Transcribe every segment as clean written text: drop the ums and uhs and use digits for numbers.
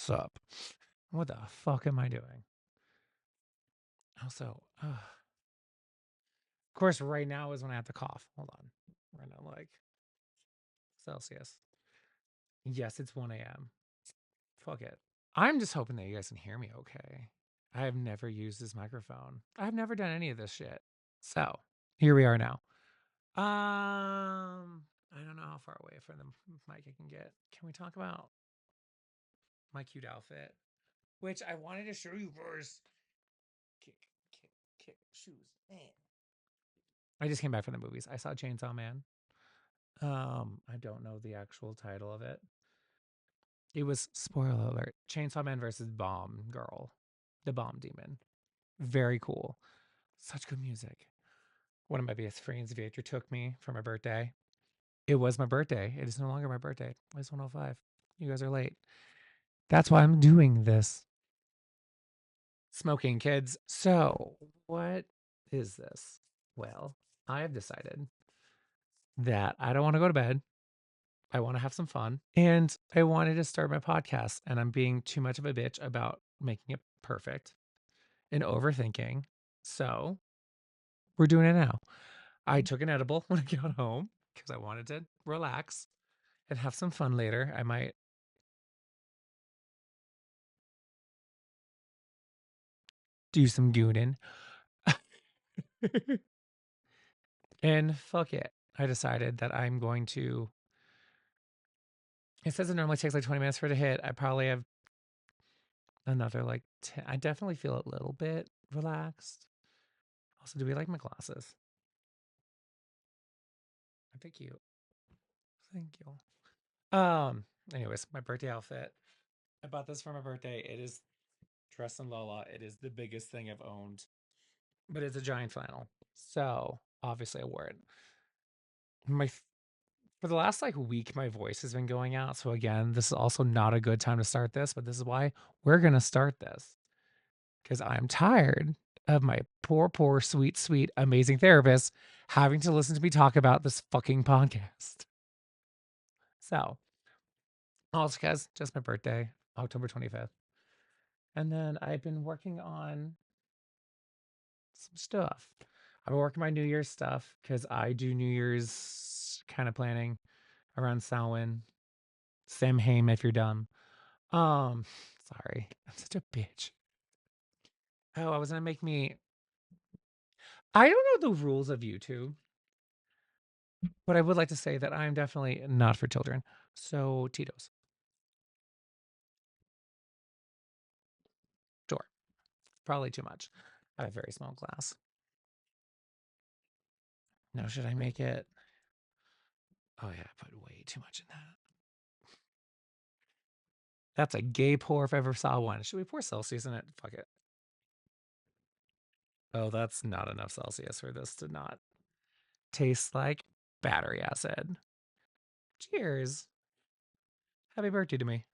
Sup? What the fuck am I doing? Also, of course, right now is when I have to cough. Hold on. Right now, like Celsius. Yes, it's 1 a.m. Fuck it. I'm just hoping that you guys can hear me okay. I have never used this microphone. I've never done any of this shit. So here we are now. I don't know how far away from the mic I can get. Can we talk about my cute outfit? Which I wanted to show you first. Kick, kick, kick, shoes. Man. I just came back from the movies. I saw Chainsaw Man. I don't know the actual title of it. It was spoiler alert: Chainsaw Man versus Bomb Girl, the Bomb Demon. Very cool. Such good music. One of my best friends, Victor, took me for my birthday. It was my birthday. It is no longer my birthday. It's 105. You guys are late. That's why I'm doing this. Smoking, kids. So, what is this? Well, I have decided that I don't want to go to bed. I want to have some fun. And I wanted to start my podcast. And I'm being too much of a bitch about making it perfect and overthinking. So, we're doing it now. I took an edible when I got home because I wanted to relax and have some fun later. I might do some gooning. And fuck it. I decided that I'm going to. It says it normally takes like 20 minutes for it to hit. I probably have another like 10. I definitely feel a little bit relaxed. Also, do we like my glasses? I think you. Thank you. Anyways, my birthday outfit. I bought this for my birthday. It is dressed in Lola. It is the biggest thing I've owned, but it's a giant flannel. So obviously I wore it. My For the last like week, my voice has been going out. So again, this is also not a good time to start this, but this is why we're gonna start this because I'm tired of my poor, poor, sweet, sweet, amazing therapist having to listen to me talk about this fucking podcast. So also because just my birthday, October 25th. And then I've been working on some stuff. I've been working my New Year's stuff because I do New Year's kind of planning around Samhain. Samhain if you're dumb. Um, Sorry, I'm such a bitch. Oh, I was gonna make me. I don't know the rules of YouTube, but I would like to say that I'm definitely not for children. So Tito's, sure, probably too much. I have a very small glass. No, should I make it? Oh yeah, I put way too much in that. That's a gay pour if I ever saw one. Should we pour Celsius in it? Fuck it. Oh, that's not enough Celsius for this to not taste like battery acid. Cheers. Happy birthday to me.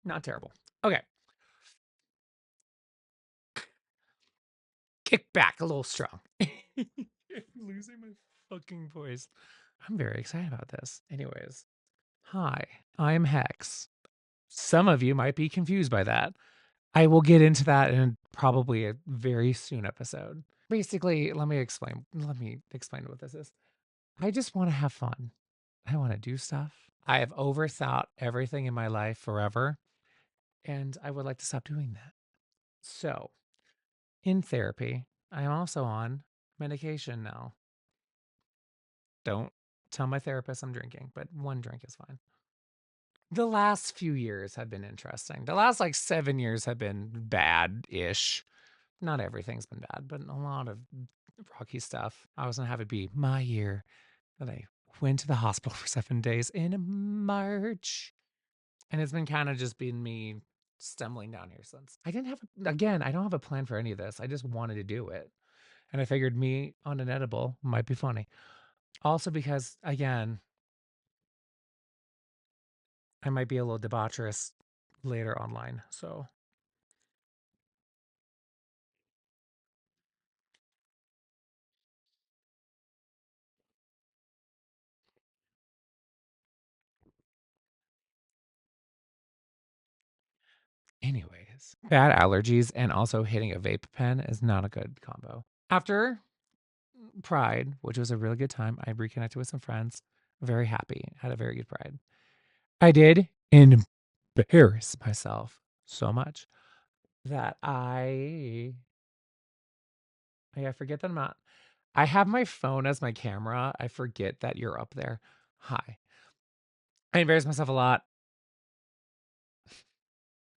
Not terrible. Okay. Kick back a little strong. I'm losing my fucking voice. I'm very excited about this. Anyways, hi, I'm Hex. Some of you might be confused by that. I will get into that in probably a very soon episode. Basically, let me explain. Let me explain what this is. I just want to have fun. I want to do stuff. I have overthought everything in my life forever, and I would like to stop doing that. So, in therapy, I am also on medication now. Don't tell my therapist I'm drinking, but one drink is fine. The last few years have been interesting. The last like 7 years have been bad ish. Not everything's been bad, but a lot of rocky stuff. I was going to have it be my year that I went to the hospital for 7 days in March. And it's been kind of just been me stumbling down here since. Again, I don't have a plan for any of this. I just wanted to do it. And I figured me on an edible might be funny. Also, because again, I might be a little debaucherous later online. So, Anyways, bad allergies and also hitting a vape pen is not a good combo. After Pride, which was a really good time, I reconnected with some friends. Very happy. Had a very good Pride. I did embarrass myself so much that I forget that I'm not. I have my phone as my camera. I forget that you're up there. Hi. I embarrass myself a lot.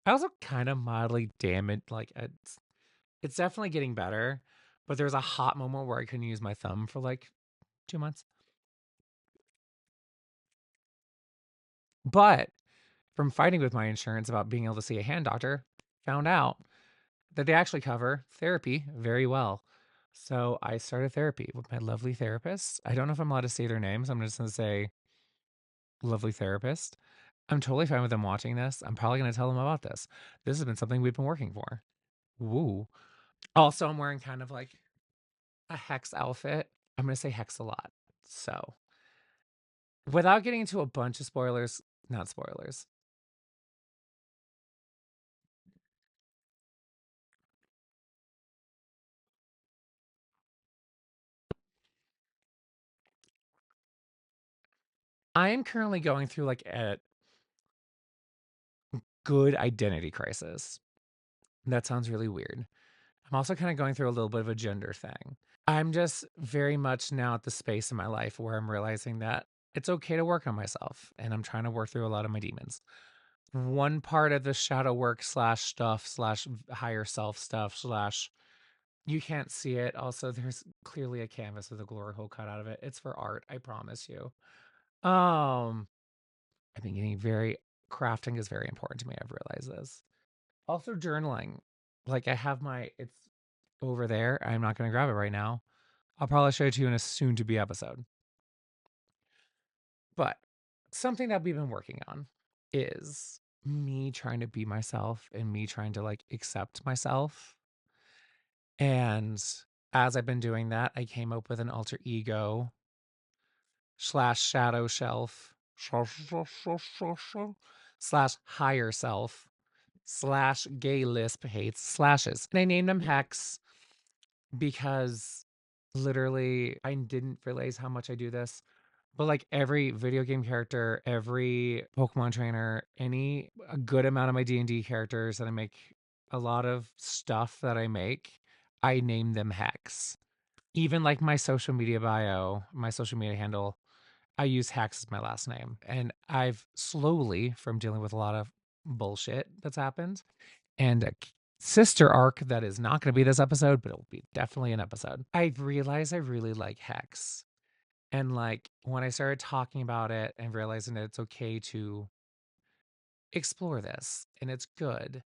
I also kind of mildly damaged. Like it's definitely getting better, but there was a hot moment where I couldn't use my thumb for like 2 months. But from fighting with my insurance about being able to see a hand doctor, found out that they actually cover therapy very well. So I started therapy with my lovely therapist. I don't know if I'm allowed to say their names. I'm just going to say lovely therapist. I'm totally fine with them watching this. I'm probably going to tell them about this. This has been something we've been working for. Woo. Also, I'm wearing kind of like a hex outfit. I'm going to say hex a lot. So, without getting into a bunch of spoilers, not spoilers, I am currently going through like a good identity crisis. That sounds really weird. I'm also kind of going through a little bit of a gender thing. I'm just very much now at the space in my life where I'm realizing that it's okay to work on myself and I'm trying to work through a lot of my demons. One part of the shadow work slash stuff slash higher self stuff slash you can't see it. Also, there's clearly a canvas with a glory hole cut out of it. It's for art, I promise you. Um, I've been getting very crafting is very important to me. I've realized this. Also journaling. Like I have it's over there. I'm not going to grab it right now. I'll probably show it to you in a soon to be episode. But something that we've been working on is me trying to be myself and me trying to like accept myself. And as I've been doing that, I came up with an alter ego slash shadow shelf slash higher self slash gay lisp hates slashes. And I named them Hex because literally I didn't realize how much I do this. But like every video game character, every Pokemon trainer, a good amount of my D&D characters that I make, a lot of stuff that I make, I name them Hex. Even like my social media bio, my social media handle, I use Hex as my last name. And I've slowly, from dealing with a lot of bullshit that's happened, and a sister arc that is not going to be this episode, but it'll be definitely an episode. I realized I really like Hex. And like when I started talking about it and realizing that it's okay to explore this and it's good.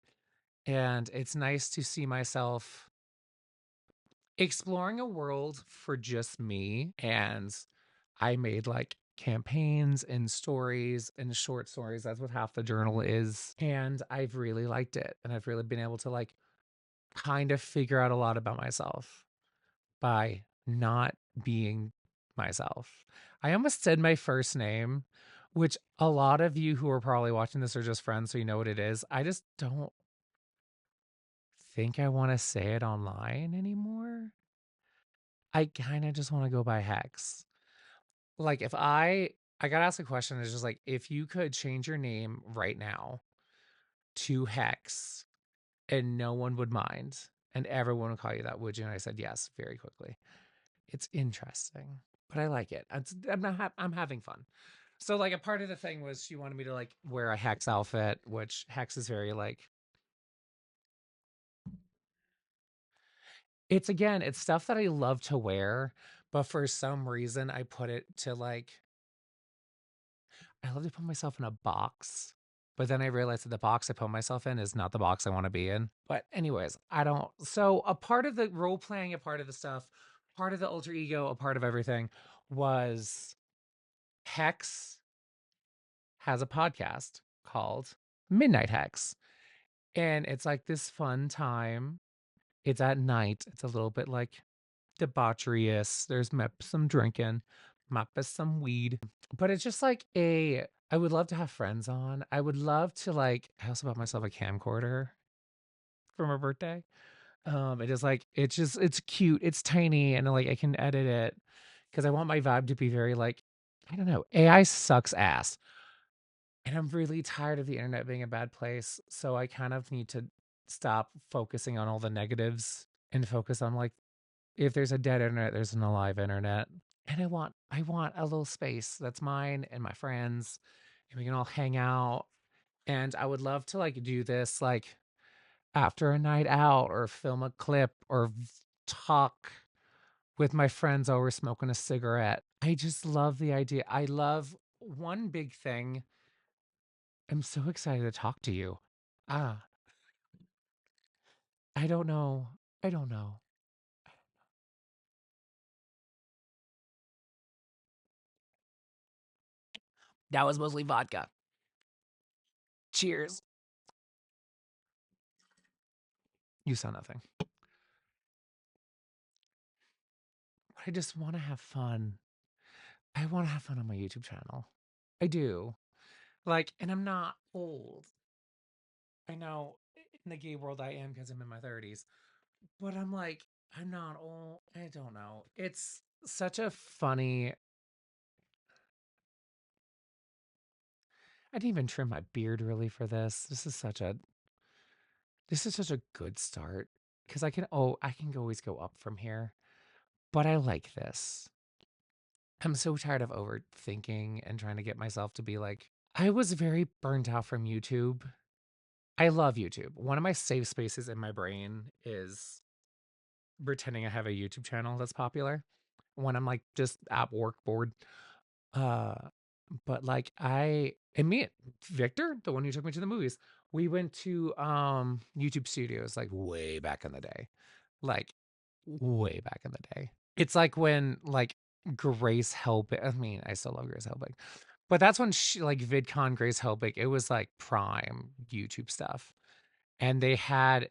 And it's nice to see myself exploring a world for just me. And I made like campaigns and stories and short stories. That's what half the journal is. And I've really liked it. And I've really been able to like kind of figure out a lot about myself by not being myself. I almost said my first name, which a lot of you who are probably watching this are just friends, so you know what it is. I just don't think I want to say it online anymore. I kind of just want to go by Hex. Like if I got asked a question, it's just like if you could change your name right now to Hex and no one would mind and everyone would call you that, would you? And I said yes, very quickly. It's interesting, but I like it. I'm having fun. So like a part of the thing was she wanted me to like wear a Hex outfit, which Hex is very like it's again, it's stuff that I love to wear, but for some reason I put it to like I love to put myself in a box. But then I realized that the box I put myself in is not the box I want to be in. But anyways, I don't so a part of the role playing, a part of the stuff, part of the alter ego, a part of everything was Hex has a podcast called Midnight Hex. And it's like this fun time. It's at night. It's a little bit like debaucherous. There's some drinking, some weed. But it's just like I would love to have friends on. I would love to like, I also bought myself a camcorder for my birthday. It is like it's cute, it's tiny, and like I can edit it because I want my vibe to be very like I don't know. AI sucks ass, and I'm really tired of the internet being a bad place. So I kind of need to stop focusing on all the negatives and focus on like if there's a dead internet, there's an alive internet. And I want a little space that's mine and my friends, and we can all hang out. And I would love to like do this like after a night out or film a clip or talk with my friends over smoking a cigarette. I just love the idea. I love one big thing. I'm so excited to talk to you. Ah, I don't know. I don't know. That was mostly vodka. Cheers. You saw nothing. I just want to have fun. I want to have fun on my YouTube channel. I do. Like, and I'm not old. I know in the gay world I am because I'm in my 30s, but I'm like, I'm not old. I don't know. It's such a funny. I didn't even trim my beard really for this. This is such a good start because I can always go up from here. But I like this. I'm so tired of overthinking and trying to get myself to be like I was very burnt out from YouTube. I love YouTube. One of my safe spaces in my brain is pretending I have a YouTube channel that's popular when I'm like just at work bored. Uh, but like I and me, Victor, the one who took me to the movies, we went to YouTube Studios like way back in the day, like way back in the day. It's like when like Grace Helbig. I mean, I still love Grace Helbig, but that's when she like VidCon Grace Helbig. It was like prime YouTube stuff, and they had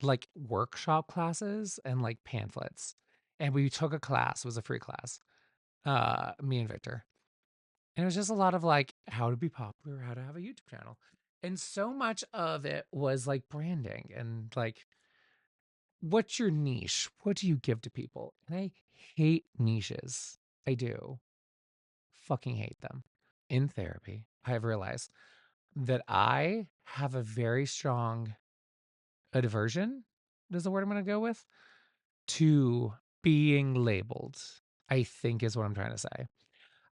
like workshop classes and like pamphlets. And we took a class, it was a free class, me and Victor. And it was just a lot of like how to be popular, how to have a YouTube channel. And so much of it was like branding and like, what's your niche? What do you give to people? And I hate niches. I do. Fucking hate them. In therapy, I have realized that I have a very strong aversion, is the word I'm going to go with, to being labeled, I think is what I'm trying to say.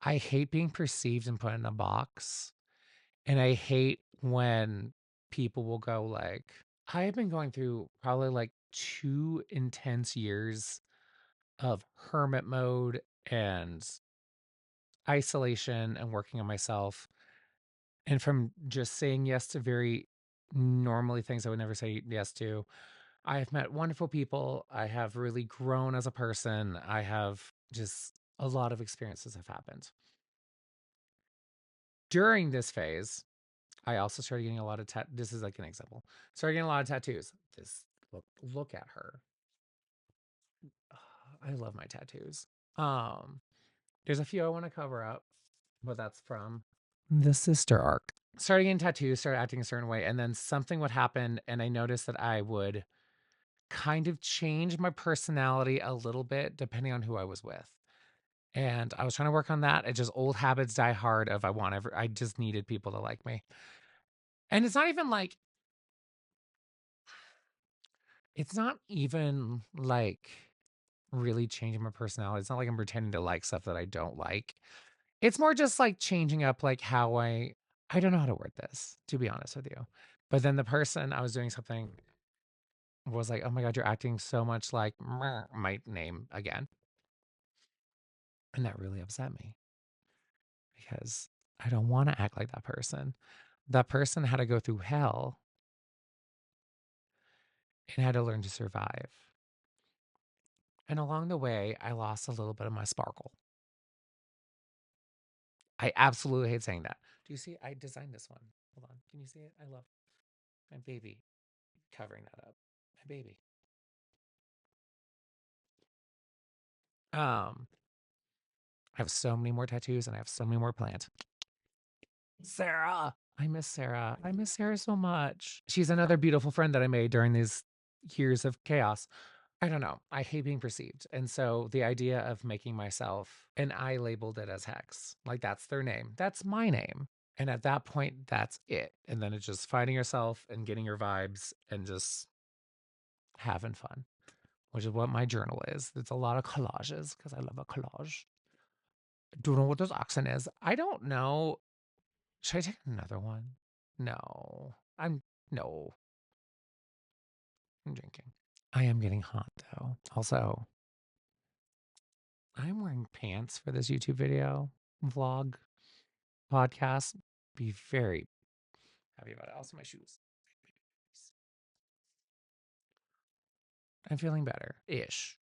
I hate being perceived and put in a box. And I hate when people will go like, I have been going through probably like 2 intense years of hermit mode and isolation and working on myself. And from just saying yes to very normally things I would never say yes to, I have met wonderful people. I have really grown as a person. I have just a lot of experiences have happened. During this phase, I also started getting a lot of this is like an example. Started getting a lot of tattoos. This look at her. I love my tattoos. Um there's a few I want to cover up, but that's from the sister arc. Started getting tattoos, started acting a certain way, and then something would happen and I noticed that I would kind of change my personality a little bit depending on who I was with. And I was trying to work on that. It just old habits die hard of I just needed people to like me. And it's not even like really changing my personality. It's not like I'm pretending to like stuff that I don't like. It's more just like changing up like how I don't know how to word this, to be honest with you. But then the person I was doing something was like, "Oh my god, you're acting so much like my name again." And that really upset me because I don't want to act like that person. That person had to go through hell and had to learn to survive. And along the way, I lost a little bit of my sparkle. I absolutely hate saying that. Do you see? I designed this one. Hold on. Can you see it? I love my baby covering that up. My baby. Um, I have so many more tattoos and I have so many more plans. Sarah. I miss Sarah. I miss Sarah so much. She's another beautiful friend that I made during these years of chaos. I don't know. I hate being perceived. And so the idea of making myself, and I labeled it as Hex, like that's their name. That's my name. And at that point, that's it. And then it's just finding yourself and getting your vibes and just having fun, which is what my journal is. It's a lot of collages because I love a collage. Don't know what this accent is. I don't know. Should I take another one? No. No. I'm drinking. I am getting hot though. Also, I'm wearing pants for this YouTube video, vlog, podcast. Be very happy about it. Also, my shoes. I'm feeling better ish.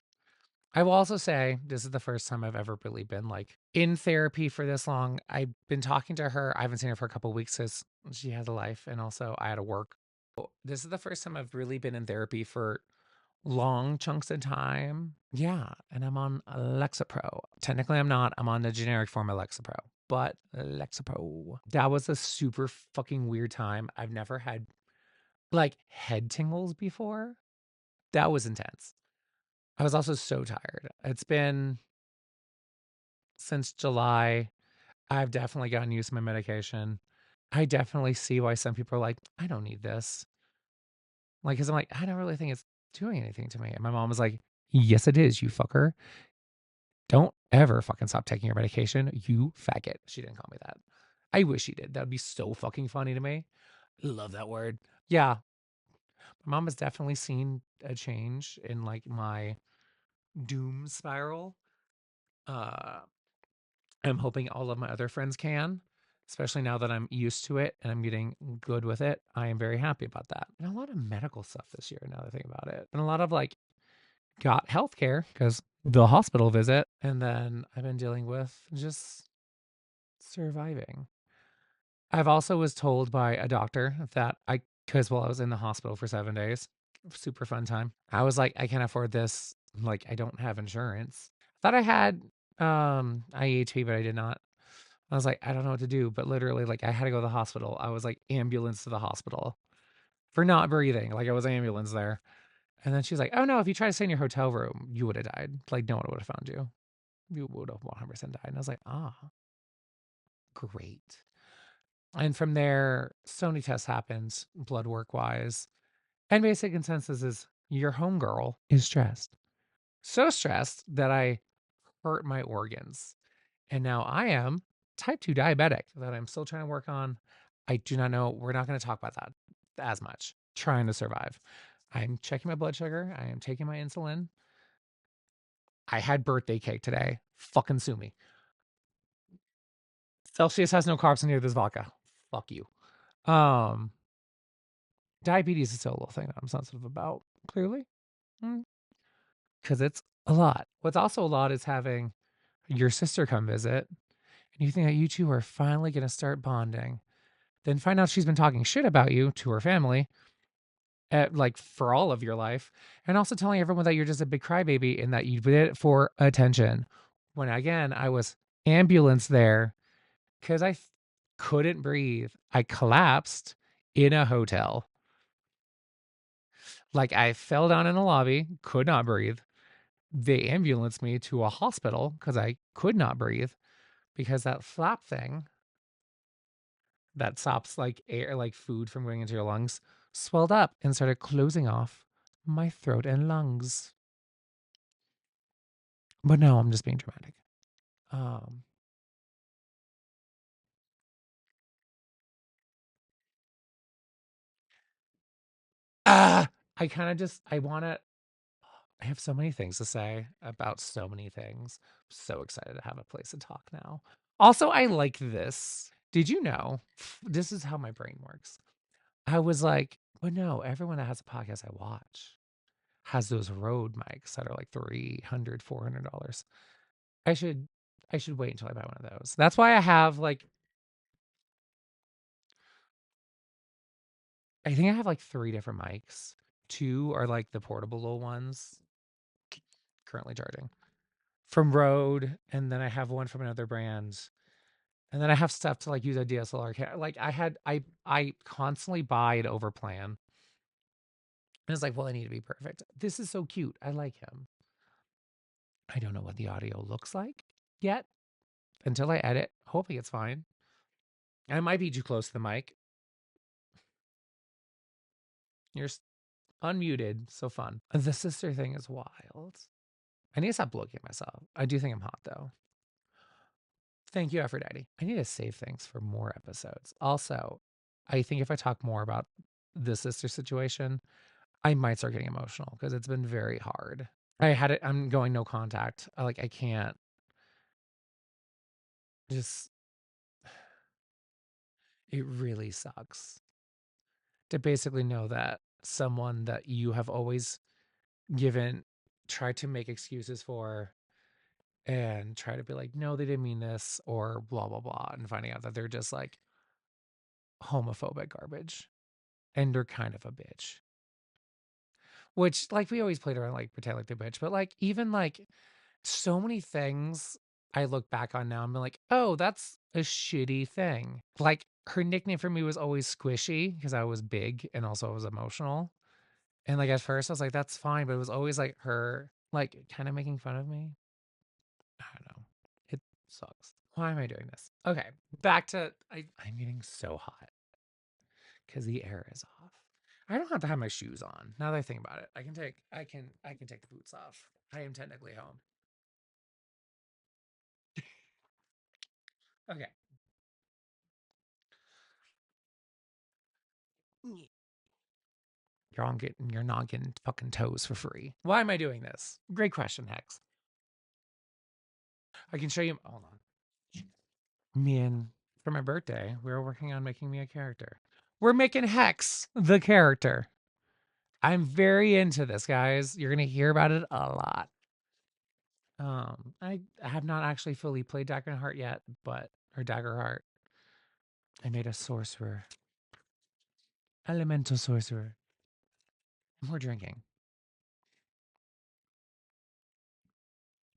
I will also say this is the first time I've ever really been like in therapy for this long. I've been talking to her. I haven't seen her for a couple of weeks because she has a life and also I had to work. This is the first time I've really been in therapy for long chunks of time. Yeah, and I'm on Lexapro. Technically, I'm not. I'm on the generic form of Lexapro, but Lexapro. That was a super fucking weird time. I've never had like head tingles before. That was intense. I was also so tired. It's been since July. I've definitely gotten used to my medication. I definitely see why some people are like, I don't need this. Like, cause I'm like, I don't really think it's doing anything to me. And my mom was like, yes, it is, you fucker. Don't ever fucking stop taking your medication, you faggot. She didn't call me that. I wish she did. That'd be so fucking funny to me. Love that word. Yeah. My mom has definitely seen a change in like my doom spiral. Uh, I'm hoping all of my other friends can, especially now that I'm used to it and I'm getting good with it. I am very happy about that. And a lot of medical stuff this year, now that I think about it. And a lot of like got healthcare because the hospital visit. And then I've been dealing with just surviving. I've also was told by a doctor that because while I was in the hospital for 7 days, super fun time. I was like, I can't afford this. Like, I don't have insurance. Thought I had IEHP, but I did not. I was like, I don't know what to do. But literally, like, I had to go to the hospital. I was like, ambulance to the hospital for not breathing. Like, I was ambulance there. And then she's like, oh no, if you try to stay in your hotel room, you would have died. Like, no one would have found you. You would have 100% died. And I was like, ah, great. And from there, so many tests happens, blood work wise. And basic consensus is your homegirl is stressed. So stressed that I hurt my organs. And now I am type 2 diabetic that I'm still trying to work on. I do not know. We're not going to talk about that as much. Trying to survive. I'm checking my blood sugar. I am taking my insulin. I had birthday cake today. Fucking sue me. Celsius has no carbs in this vodka. Fuck you. Um, Diabetes is still a little thing that I'm sensitive about, clearly, because it's a lot. What's also a lot is having your sister come visit, and you think that you two are finally going to start bonding. Then find out she's been talking shit about you to her family, like for all of your life, and also telling everyone that you're just a big crybaby and that you did it for attention. When again, I was ambulance there because couldn't breathe. I collapsed in a hotel. Like I fell down in the lobby, could not breathe. They ambulanced me to a hospital because I could not breathe because that flap thing that stops like air, like food from going into your lungs, swelled up and started closing off my throat and lungs. But no, I'm just being dramatic. Um, I kind of just, I want to, I have so many things to say about so many things. I'm so excited to have a place to talk now. Also, I like this. Did you know? This is how my brain works. I was like, but no, everyone that has a podcast I watch has those Rode mics that are like $300, $400. I should I should wait until I buy one of those. That's why I have like I think I have like 3 different mics. 2 are like the portable little ones currently charging from Rode, and then I have one from another brand And then I have stuff to like use a DSLR camera. Like I constantly buy and overplan. And it's like, well, I need to be perfect. This is so cute. I like him. I don't know what the audio looks like yet until I edit. Hoping it's fine. I might be too close to the mic. You're unmuted. So fun. The sister thing is wild. I need to stop looking at myself. I do think I'm hot though. Thank you, Aphrodite. I need to save things for more episodes. Also, I think if I talk more about the sister situation, I might start getting emotional because it's been very hard. I had it. I'm going no contact. I can't just, it really sucks to basically know that someone that you have always given, tried to make excuses for and try to be like, no, they didn't mean this or blah, blah, blah. And finding out that they're just like homophobic garbage and they're kind of a bitch. Which, like, we always played around, like, pretend like the bitch, but, like, even, like, so many things I look back on now and be like, "Oh, that's a shitty thing." Like, her nickname for me was always Squishy because I was big and also I was emotional. And, like, at first, I was like, "That's fine," but it was always, like, her, like, kinda making fun of me. I don't know. It sucks. Why am I doing this? Okay, back to I'm getting so hot because the air is off. I don't have to have my shoes on. Now that I think about it, I can take the boots off. I am technically home. Okay. You're not getting fucking toes for free. Why am I doing this? Great question, Hex. I can show you. Hold on. Me and for my birthday, we were working on making me a character. We're making Hex the character. I'm very into this, guys. You're gonna hear about it a lot. I have not actually fully played Dagger Heart yet, but or Dagger Heart. I made a sorcerer, elemental sorcerer. More drinking.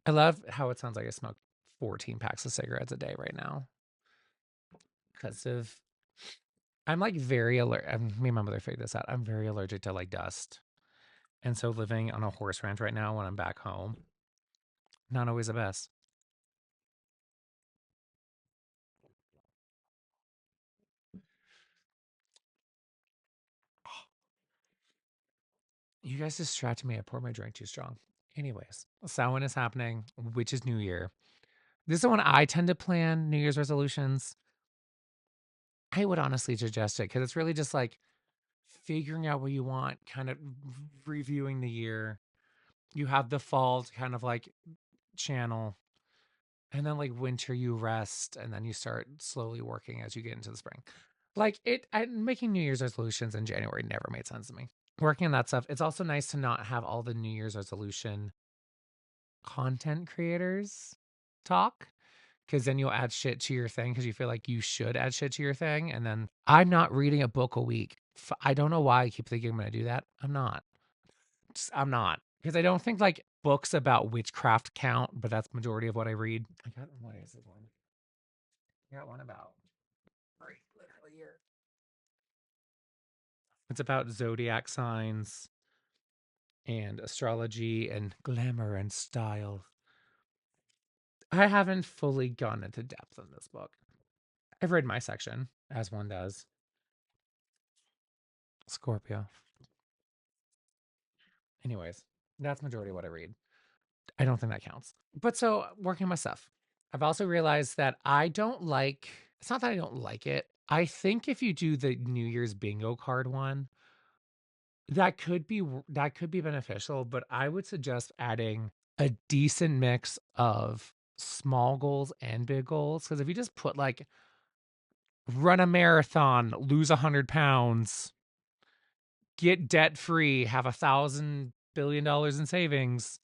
I love how it sounds like I smoke 14 packs of cigarettes a day right now because of I'm like very allergic. Me and my mother figured this out. I'm very allergic to like dust, and so living on a horse ranch right now when I'm back home, not always the best. You guys distracted me. I poured my drink too strong. Anyways, Samhain is happening, which is New Year. This is when I tend to plan New Year's resolutions. I would honestly suggest it because it's really just like figuring out what you want, kind of reviewing the year. You have the fall to kind of like channel, and then like winter you rest, and then you start slowly working as you get into the spring. Like making New Year's resolutions in January never made sense to me. Working on that stuff. It's also nice to not have all the New Year's resolution content creators talk because then you'll add shit to your thing because you feel like you should add shit to your thing. And then I'm not reading a book a week. I don't know why I keep thinking I'm going to do that. I'm not. I'm not because I don't think like books about witchcraft count, but that's majority of what I read. I got what is it one? I got one about right literally here. It's about zodiac signs and astrology and glamour and style. I haven't fully gone into depth in this book. I've read my section, as one does. Scorpio. Anyways, that's majority of what I read. I don't think that counts. But so working on my stuff. I've also realized that I don't like it's not that I don't like it. I think if you do the New Year's bingo card one, that could be beneficial, but I would suggest adding a decent mix of small goals and big goals because if you just put like run a marathon, lose 100 pounds, get debt free, have $1,000 billion in savings,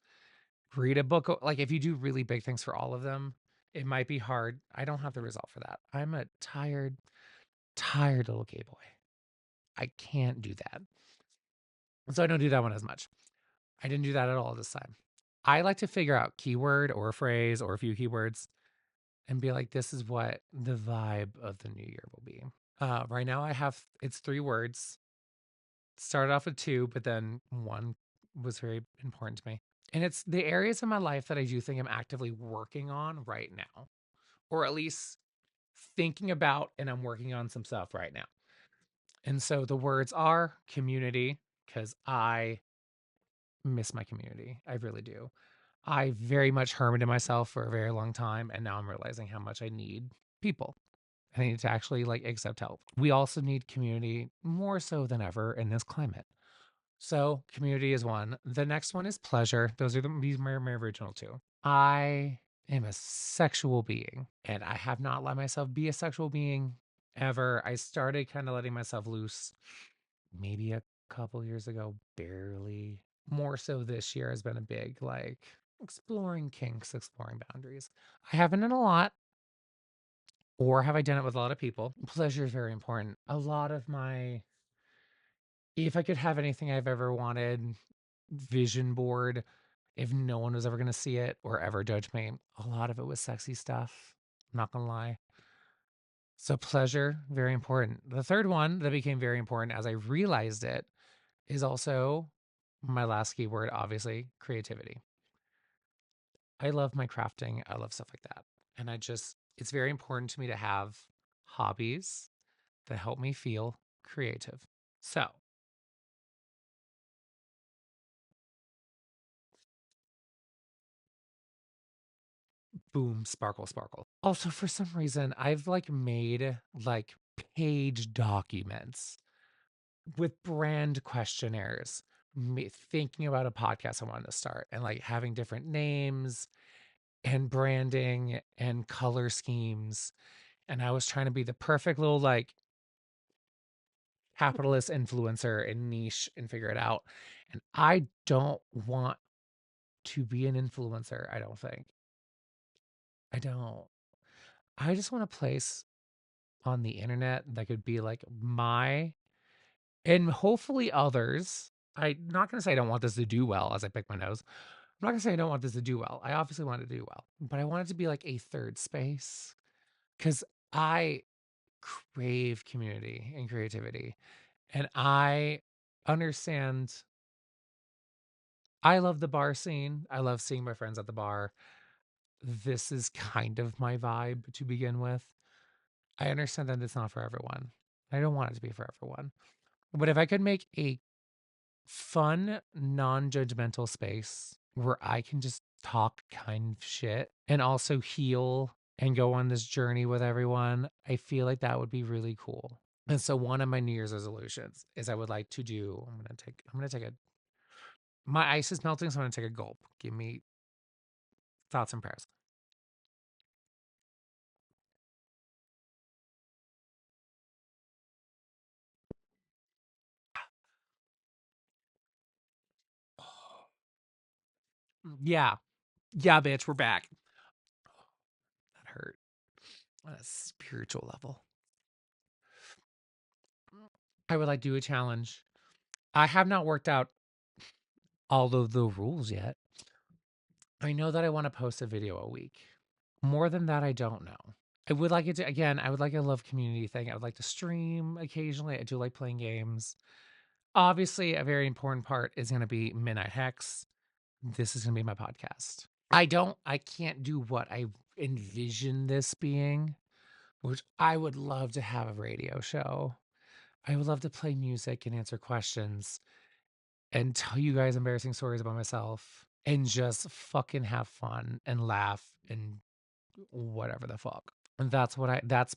read a book. Like if you do really big things for all of them, it might be hard. I don't have the result for that. I'm a tired little gay boy. I can't do that. So I don't do that one as much. I didn't do that at all this time. I like to figure out keyword or a phrase or a few keywords and be like, this is what the vibe of the new year will be. Right now, it's 3 words. Started off with two, but then one was very important to me. And it's the areas of my life that I do think I'm actively working on right now, or at least thinking about, and I'm working on some stuff right now. And so the words are community, because I miss my community. I really do. I very much hermited myself for a very long time, and now I'm realizing how much I need people. I need to actually like accept help. We also need community more so than ever in this climate. So community is one. The next one is pleasure. These are my original two. I am a sexual being, and I have not let myself be a sexual being ever. I started kind of letting myself loose maybe a couple years ago, barely. More so this year has been a big like exploring kinks, exploring boundaries. I haven't done a lot, or have I done it with a lot of people? Pleasure is very important. A lot of my, if I could have anything I've ever wanted, vision board, if no one was ever going to see it or ever judge me, a lot of it was sexy stuff. I'm not going to lie. So, pleasure, very important. The third one that became very important as I realized it is also my last keyword, obviously, creativity. I love my crafting. I love stuff like that. And it's very important to me to have hobbies that help me feel creative. So, boom, sparkle, sparkle. Also, for some reason, I've like made like page documents with brand questionnaires, thinking about a podcast I wanted to start and like having different names and branding and color schemes. And I was trying to be the perfect little like capitalist influencer and niche and figure it out. And I don't want to be an influencer. I don't think. I don't. I just want a place on the internet that could be like my and hopefully others. I'm not going to say I don't want this to do well as I pick my nose. I'm not going to say I don't want this to do well. I obviously want it to do well, but I want it to be like a third space because I crave community and creativity. And I understand. I love the bar scene. I love seeing my friends at the bar. This is kind of my vibe to begin with. I understand that it's not for everyone. I don't want it to be for everyone. But if I could make a fun, non-judgmental space where I can just talk kind of shit and also heal and go on this journey with everyone, I feel like that would be really cool. And so one of my New Year's resolutions is I would like to do, I'm gonna take a my ice is melting, so I'm gonna take a gulp. Give me thoughts and prayers. Yeah. Yeah, bitch, we're back. That hurt on a spiritual level. I would like to do a challenge. I have not worked out all of the rules yet. I know that I want to post a video a week. More than that, I don't know. I would like it to, again, I would like a love community thing. I would like to stream occasionally. I do like playing games. Obviously, a very important part is going to be Midnight Hex. This is going to be my podcast. I can't do what I envision this being, which I would love to have a radio show. I would love to play music and answer questions and tell you guys embarrassing stories about myself and just fucking have fun and laugh and whatever the fuck. And that's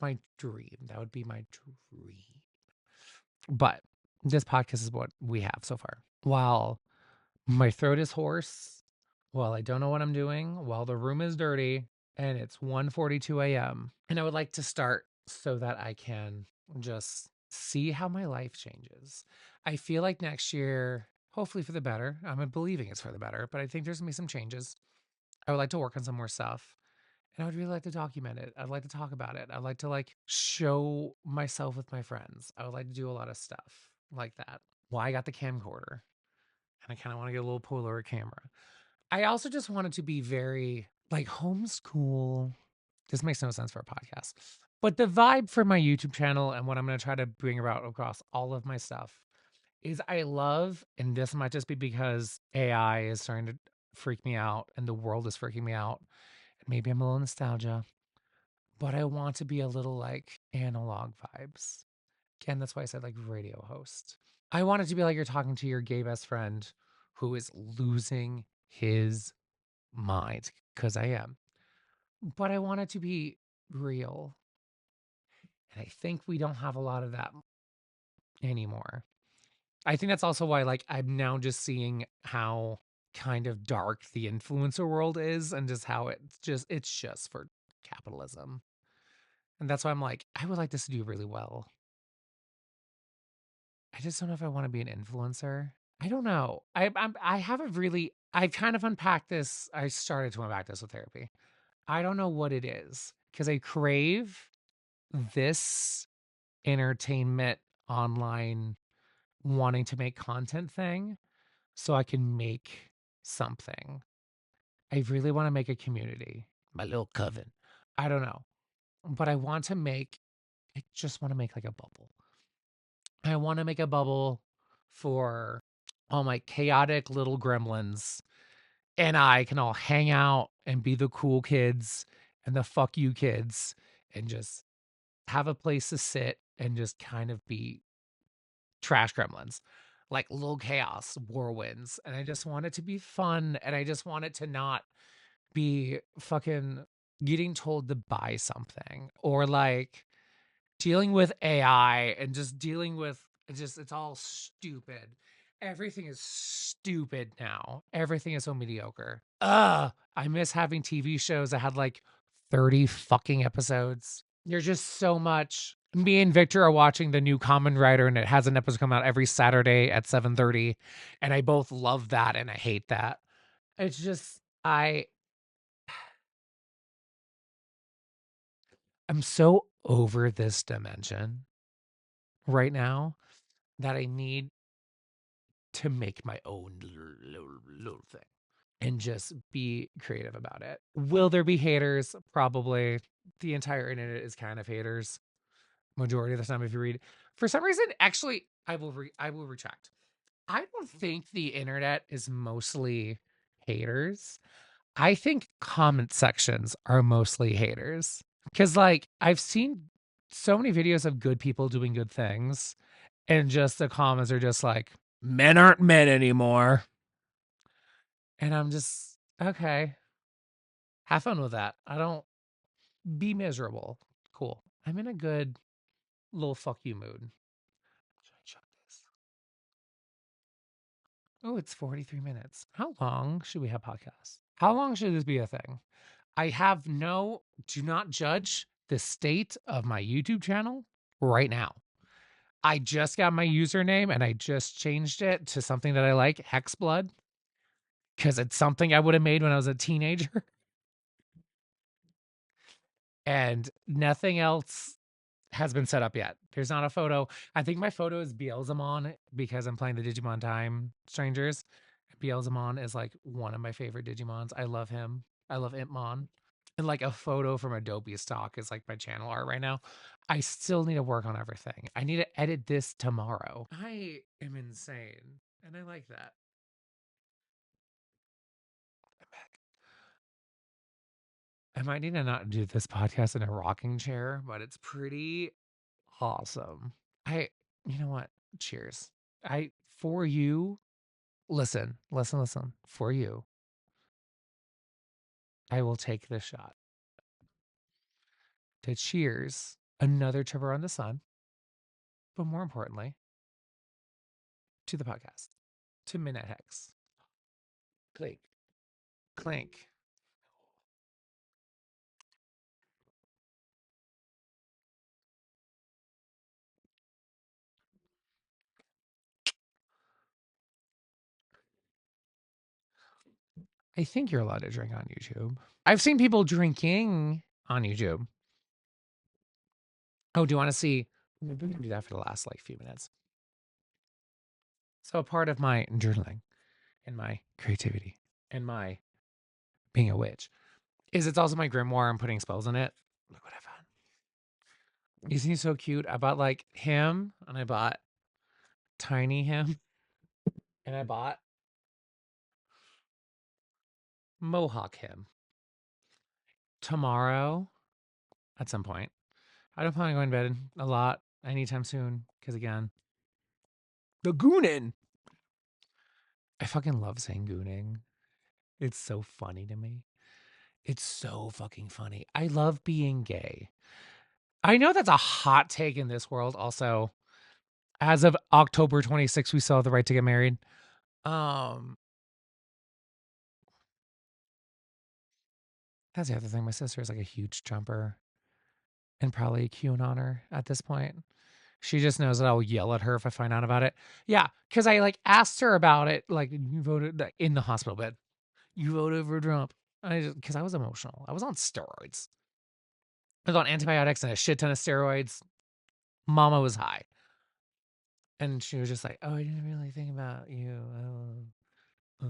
my dream. That would be my dream. But this podcast is what we have so far. While my throat is hoarse, while I don't know what I'm doing, while the room is dirty and it's 1:42 a.m. and I would like to start so that I can just see how my life changes. I feel like next year, hopefully for the better. I'm believing it's for the better, but I think there's gonna be some changes. I would like to work on some more stuff. And I would really like to document it. I'd like to talk about it. I'd like to like show myself with my friends. I would like to do a lot of stuff like that. Well, I got the camcorder and I kind of want to get a little Polaroid camera. I also just wanted to be very like homeschool. This makes no sense for a podcast. But the vibe for my YouTube channel and what I'm going to try to bring about across all of my stuff is I love, and this might just be because AI is starting to freak me out and the world is freaking me out. And maybe I'm a little nostalgia, but I want to be a little like analog vibes. Again, that's why I said like radio host. I want it to be like you're talking to your gay best friend who is losing his mind, because I am. But I want it to be real. And I think we don't have a lot of that anymore. I think that's also why like I'm now just seeing how kind of dark the influencer world is and just how it's just for capitalism. And that's why I'm like, I would like this to do really well. I just don't know if I want to be an influencer. I don't know. I haven't really. I've kind of unpacked this. I started to unpack this with therapy. I don't know what it is because I crave this entertainment online wanting to make content thing so I can make something. I really want to make a community, my little coven. I don't know, but I just want to make like a bubble. I want to make a bubble for all my chaotic little gremlins, and I can all hang out and be the cool kids and the fuck you kids and just have a place to sit and just kind of be trash gremlins, like little chaos whirlwinds. And I just want it to be fun. And I just want it to not be fucking getting told to buy something or like dealing with AI and just dealing with it's all stupid. Everything is stupid now. Everything is so mediocre. Ugh. I miss having TV shows that had like 30 fucking episodes. There's just so much. Me and Victor are watching the new Common Rider, and it has an episode come out every Saturday at 7:30. And I both love that and I hate that. It's just I'm so over this dimension right now that I need to make my own little thing and just be creative about it. Will there be haters? Probably. The entire internet is kind of haters. Majority of the time, if you read, for some reason, actually, I will retract. I don't think the internet is mostly haters. I think comment sections are mostly haters. Because like I've seen so many videos of good people doing good things, and just the comments are just like, men aren't men anymore. And I'm just, okay, have fun with that. I don't be miserable. Cool. I'm in a good little fuck you mood. Should I shut this? Oh, it's 43 minutes. How long should we have podcasts? How long should this be a thing? Do not judge the state of my YouTube channel right now. I just got my username and I just changed it to something that I like, Hex Blood, because it's something I would have made when I was a teenager. And nothing else has been set up yet. There's not a photo. I think my photo is Beelzemon because I'm playing the Digimon Time Strangers. Beelzemon is like one of my favorite Digimons. I love him. I love Impmon. And like a photo from Adobe stock is like my channel art right now. I still need to work on everything. I need to edit this tomorrow. I am insane. And I like that. I'm back. I might need to not do this podcast in a rocking chair, but it's pretty awesome. You know what? Cheers. For you, listen. For you, I will take this shot to cheers another trip around the sun, but more importantly, to the podcast, to Midnight Hex. Clink, clink. I think you're allowed to drink on YouTube. I've seen people drinking on YouTube. Oh, do you want to see? Maybe we can do that for the last like few minutes. So, a part of my journaling and my creativity and my being a witch is it's also my grimoire. I'm putting spells in it. Look what I found. Isn't he so cute? I bought like him, and I bought tiny him, and I bought mohawk him. Tomorrow, at some point, I don't plan on going to bed a lot anytime soon because again, the goonin. I fucking love saying gooning. It's so funny to me. It's so fucking funny. I love being gay. I know that's a hot take in this world. Also, as of October 26th, we still have the right to get married. Um, that's the other thing. My sister is like a huge jumper and probably a QAnoner at this point. She just knows that I'll yell at her if I find out about it. Yeah, because I like asked her about it. Like you voted in the hospital bed. You voted for Trump. Because I was emotional. I was on steroids. I was on antibiotics and a shit ton of steroids. Mama was high. And she was just like, "Oh, I didn't really think about you. Oh,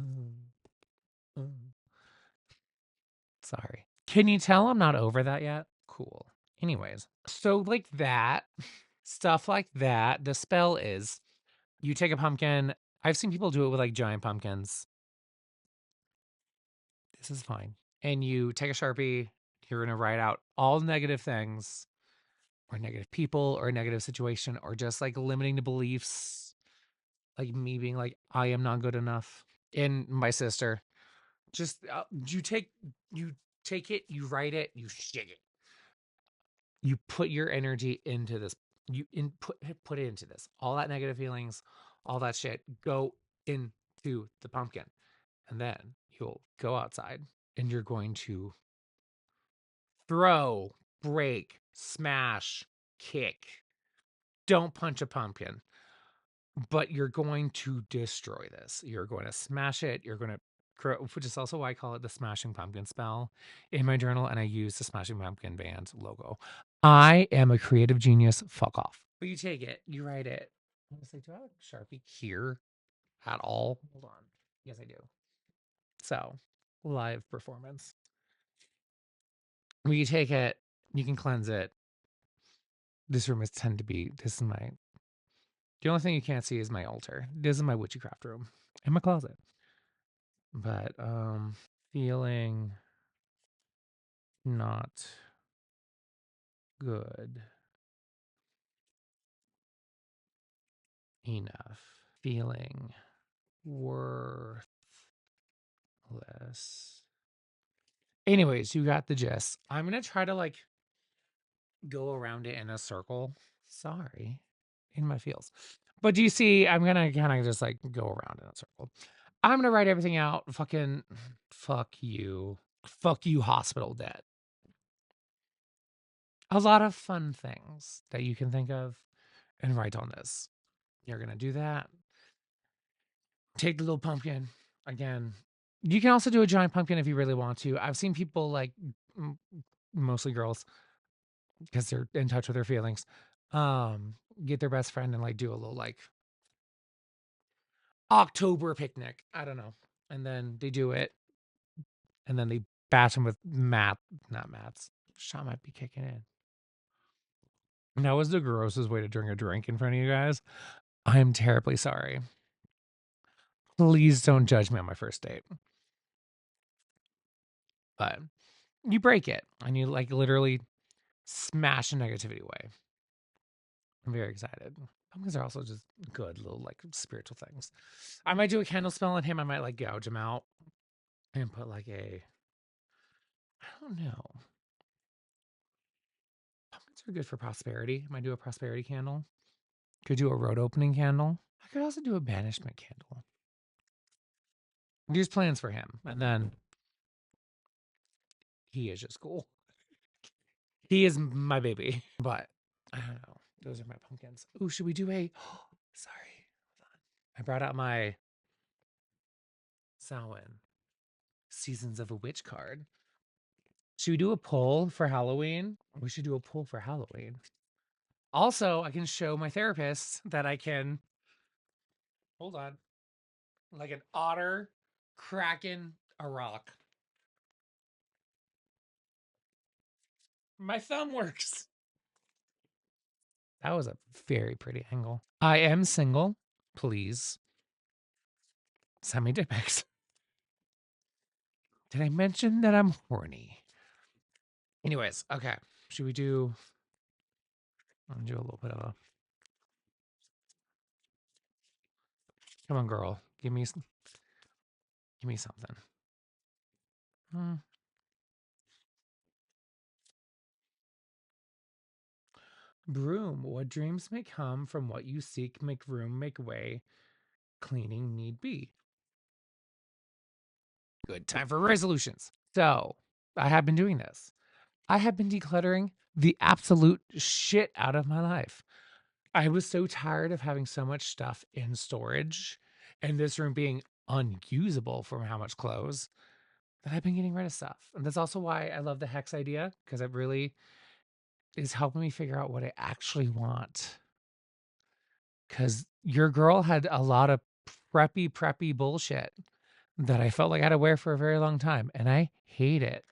oh." Sorry. Can you tell I'm not over that yet? Cool. Anyways, so like that, stuff like that. The spell is you take a pumpkin. I've seen people do it with like giant pumpkins. This is fine. And you take a Sharpie, you're going to write out all negative things or negative people or a negative situation or just like limiting the beliefs, like me being like, I am not good enough. And my sister, just you take it, you write it, you shake it. You put your energy into this. You put it into this. All that negative feelings, all that shit go into the pumpkin. And then you'll go outside and you're going to throw, break, smash, kick. Don't punch a pumpkin, but you're going to destroy this. You're going to smash it. You're going to, which is also why I call it the Smashing Pumpkin spell in my journal. And I use the Smashing Pumpkin band logo. I am a creative genius. Fuck off. But you take it, you write it. I was like, do I have a Sharpie here at all? Hold on. Yes, I do. So, live performance. When you take it, you can cleanse it. This room is tend to be, this is my, the only thing you can't see is my altar. This is my witchcraft room in my closet. But, feeling not good enough. Feeling worthless. Anyways, you got the gist. I'm going to try to like go around it in a circle. Sorry, in my feels. But do you see? I'm gonna kind of just like go around in a circle. I'm gonna write everything out. Fucking fuck you, hospital debt. A lot of fun things that you can think of and write on this. You're gonna do that. Take the little pumpkin again. You can also do a giant pumpkin if you really want to. I've seen people like mostly girls because they're in touch with their feelings. Get their best friend and like do a little like October picnic. I don't know. And then they do it. And then they bash them with not mats. Shot might be kicking in. That was the grossest way to drink a drink in front of you guys. I'm terribly sorry. Please don't judge me on my first date. But you break it and you like literally smash the negativity away. I'm very excited. Pumpkins are also just good little like spiritual things. I might do a candle spell on him. I might like gouge him out and put like I don't know. Pumpkins are good for prosperity. I might do a prosperity candle. Could do a road opening candle. I could also do a banishment candle. There's plans for him. And then he is just cool. He is my baby. But I don't know. Those are my pumpkins. Ooh, should we do a sorry. Hold on. I brought out my Samhain Seasons of a Witch card. Should we do a poll for Halloween? We should do a poll for Halloween. Also, I can show my therapist that I can hold on. Like an otter cracking a rock. My thumb works. That was a very pretty angle. I am single. Please send me dick pics. Did I mention that I'm horny? Anyways, okay. Should we do? I'll do a little bit of a. Come on, girl. Give me something. Hmm. Broom. What dreams may come from what you seek, make room, make way. Cleaning need be. Good time for resolutions. So I have been doing this. I have been decluttering the absolute shit out of my life. I was so tired of having so much stuff in storage and this room being unusable from how much clothes that I've been getting rid of stuff. And that's also why I love the hex idea, because it really is helping me figure out what I actually want. Because your girl had a lot of preppy bullshit that I felt like I had to wear for a very long time, and I hate it.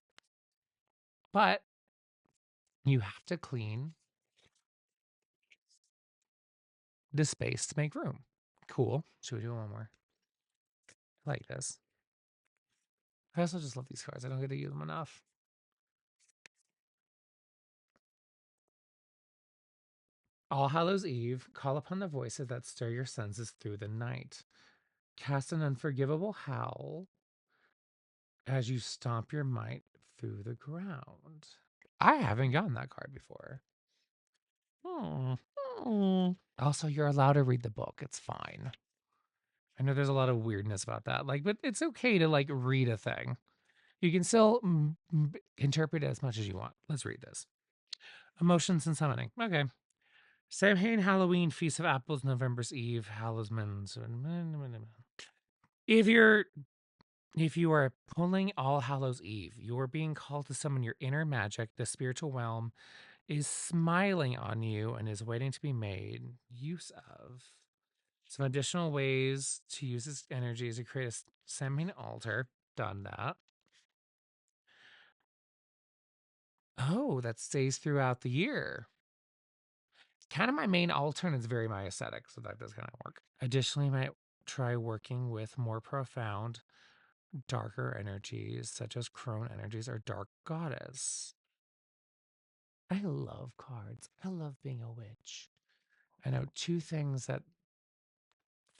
But you have to clean the space to make room. Cool. Should we do one more? I like this. I also just love these cards. I don't get to use them enough. All Hallows Eve, call upon the voices that stir your senses through the night. Cast an unforgivable howl as you stomp your might through the ground. I haven't gotten that card before. Hmm. Also, you're allowed to read the book. It's fine. I know there's a lot of weirdness about that. Like, but it's okay to like read a thing. You can still interpret it as much as you want. Let's read this. Emotions and summoning. Okay. Samhain, Halloween, Feast of Apples, November's Eve, Hallowsman's. If you're if you are pulling All Hallows Eve, you are being called to summon your inner magic. The spiritual realm is smiling on you and is waiting to be made use of. Some additional ways to use this energy is to create a Samhain altar. Done that. Oh, that stays throughout the year. Kind of my main altar, and it's very my aesthetic, so that does kind of work. Additionally, you might try working with more profound, darker energies, such as crone energies or dark goddess. I love cards. I love being a witch. I know two things that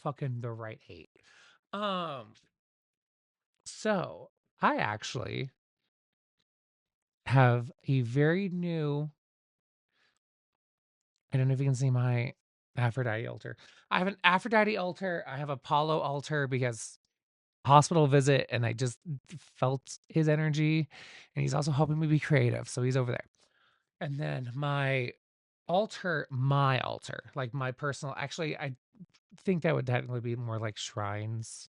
fucking the right hate. Um, so I actually have a very new. I don't know if you can see my Aphrodite altar. I have an Aphrodite altar. I have Apollo altar because hospital visit, and I just felt his energy, and he's also helping me be creative. So he's over there. And then my altar, like my personal, actually, I think that would technically be more like shrines,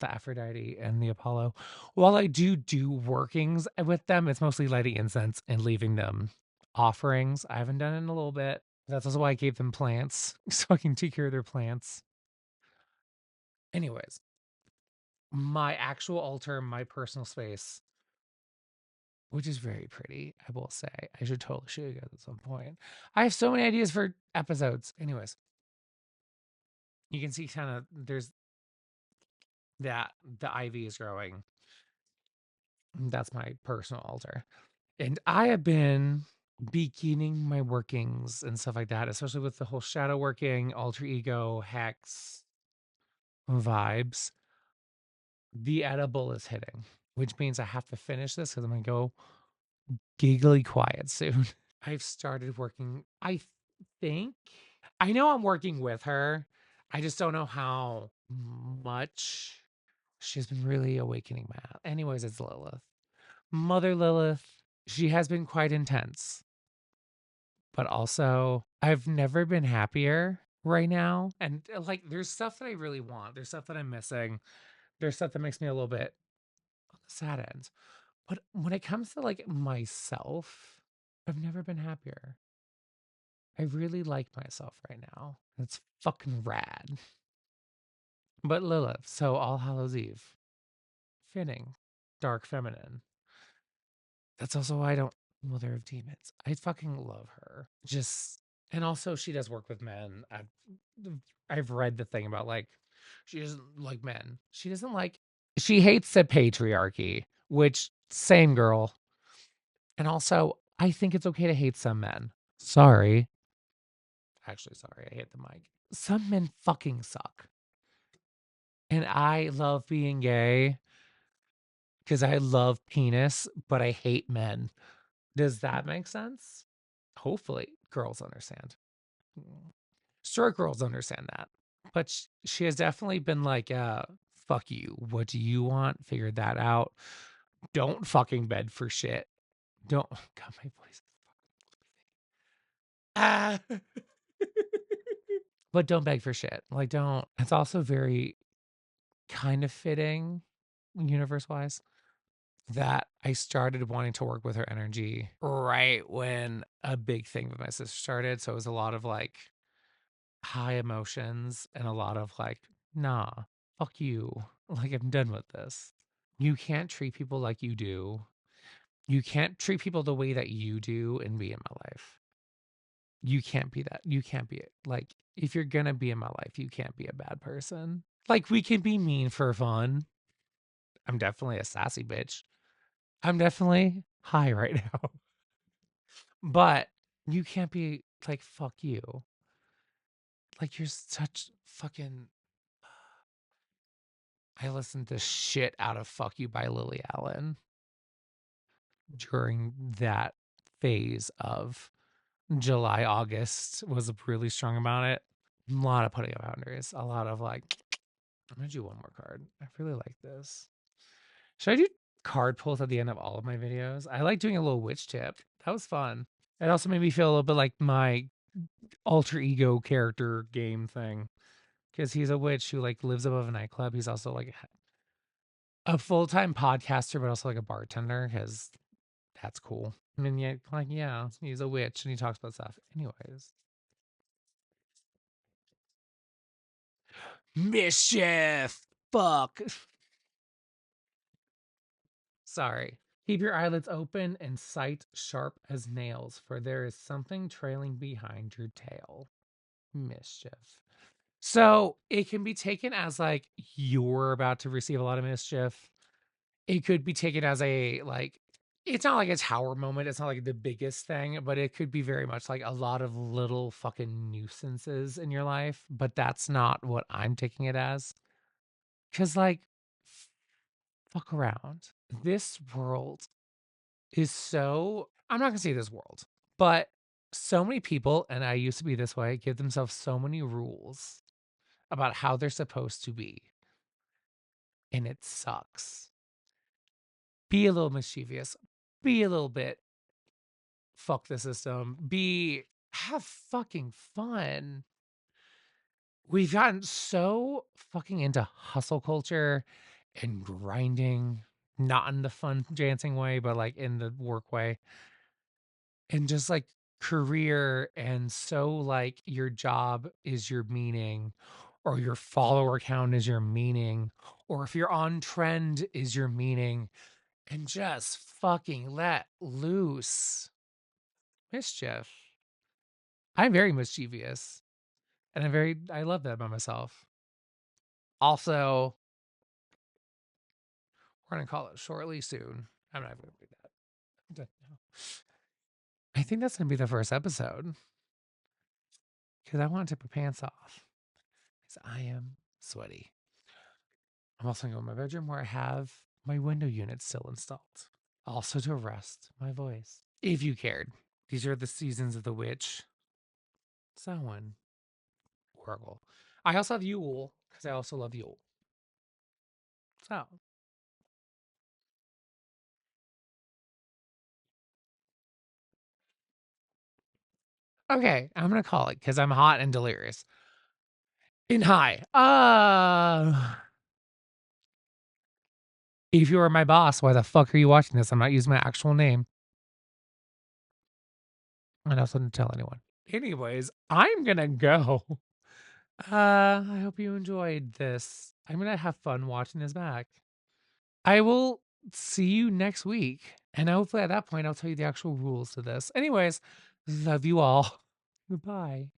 the Aphrodite and the Apollo. While I do workings with them, it's mostly lighting incense and leaving them offerings. I haven't done it in a little bit. That's also why I gave them plants, so I can take care of their plants. Anyways, my actual altar, my personal space, which is very pretty, I will say. I should totally show you guys at some point. I have so many ideas for episodes. Anyways, you can see kind of there's that the ivy is growing. That's my personal altar. And I have been beginning my workings and stuff like that, especially with the whole shadow working, alter ego, hex vibes. The edible is hitting, which means I have to finish this because I'm going to go giggly quiet soon. I've started working, I think. I know I'm working with her. I just don't know how much. She's been really awakening my. Anyways, it's Lilith. Mother Lilith. She has been quite intense, but also I've never been happier right now. And like, there's stuff that I really want. There's stuff that I'm missing. There's stuff that makes me a little bit on the sad end. But when it comes to like myself, I've never been happier. I really like myself right now. It's fucking rad. But Lilith, so All Hallows Eve, fitting, dark feminine. That's also why I don't. Mother of Demons. I fucking love her. Just and also she does work with men. I've read the thing about like she doesn't like men. She hates the patriarchy, which same girl. And also, I think it's okay to hate some men. Sorry. Actually, sorry, I hit the mic. Some men fucking suck. And I love being gay because I love penis, but I hate men. Does that make sense? Hopefully, girls understand. Short girls understand that. But she has definitely been like, fuck you. What do you want? Figure that out. Don't fucking beg for shit. Don't. God, my voice. Ah. But don't beg for shit. Like, don't. It's also very kind of fitting, universe wise, that I started wanting to work with her energy right when a big thing with my sister started. So it was a lot of like high emotions and a lot of like, nah, fuck you. Like, I'm done with this. You can't treat people like you do. You can't treat people the way that you do and be in my life. You can't be that. You can't be it. Like, if you're gonna be in my life, you can't be a bad person. Like, we can be mean for fun. I'm definitely a sassy bitch. I'm definitely high right now. But you can't be like, fuck you. Like, you're such fucking. I listened to shit out of Fuck You by Lily Allen during that phase of July, August, was really strong about it. A lot of putting up boundaries. A lot of like, I'm gonna do one more card. I really like this. Should I do card pulls at the end of all of my videos? I like doing a little witch tip. That was fun. It also made me feel a little bit like my alter ego character game thing. Because he's a witch who like lives above a nightclub. He's also like a full-time podcaster, but also like a bartender. Because that's cool. I mean, yeah, like yeah, he's a witch and he talks about stuff. Anyways, mischief. Fuck. Sorry. Keep your eyelids open and sight sharp as nails, for there is something trailing behind your tail. Mischief. So it can be taken as like you're about to receive a lot of mischief. It could be taken as a like, it's not like a tower moment. It's not like the biggest thing, but it could be very much like a lot of little fucking nuisances in your life. But that's not what I'm taking it as. Cause like, fuck around. This world is so, I'm not gonna say this world, but so many people, and I used to be this way, give themselves so many rules about how they're supposed to be. And it sucks. Be a little mischievous. Be a little bit fuck the system. Have fucking fun. We've gotten so fucking into hustle culture and grinding, not in the fun dancing way, but like in the work way. And just like career, and so like your job is your meaning, or your follower count is your meaning, or if you're on trend is your meaning, and just fucking let loose. Mischief. I'm very mischievous, and I love that about myself. Also, we're gonna call it shortly soon. I'm not gonna do that. I think that's gonna be the first episode because I want to take my pants off because I am sweaty. I'm also gonna go in my bedroom where I have my window unit still installed, also to rest my voice. If you cared, these are the seasons of the witch. Samhain, Oracle. I also have Yule because I also love Yule. So okay, I'm gonna call it because I'm hot and delirious. In high. If you are my boss, why the fuck are you watching this? I'm not using my actual name. I also didn't tell anyone. Anyways, I'm gonna go. I hope you enjoyed this. I'm gonna have fun watching this back. I will see you next week. And hopefully at that point, I'll tell you the actual rules to this. Anyways, love you all. Goodbye.